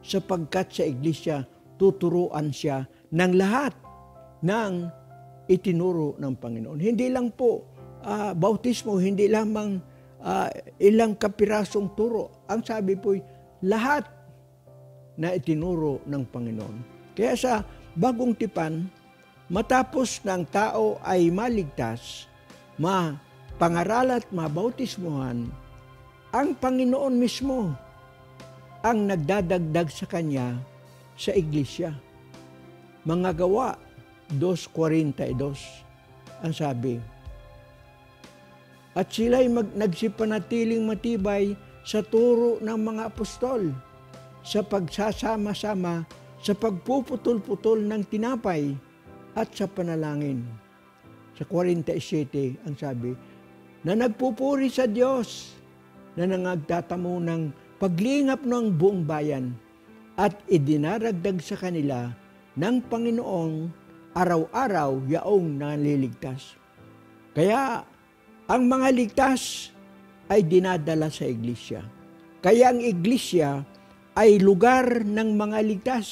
sapagkat sa iglesia tuturuan siya ng lahat ng itinuro ng Panginoon. Hindi lang po bautismo, hindi lamang ilang kapirasong turo. Ang sabi po, lahat na itinuro ng Panginoon. Kaya sa Bagong Tipan, matapos ng tao ay maligtas, mapangaral at mabautismuhan, ang Panginoon mismo ang nagdadagdag sa kanya sa iglesia. Mga Gawa 2:42 ang sabi. At sila'y nagsipanatiling matibay sa turo ng mga apostol, sa pagsasama-sama, sa pagpuputol-putol ng tinapay, at sa panalangin. Sa 47 ang sabi, na nagpupuri sa Diyos, na nangagtatamo ng paglingap ng buong bayan, at idinaragdag sa kanila ng Panginoong araw-araw yaong naliligtas. Kaya ang mga ligtas ay dinadala sa iglesia. Kaya ang iglesia ay lugar ng mga ligtas.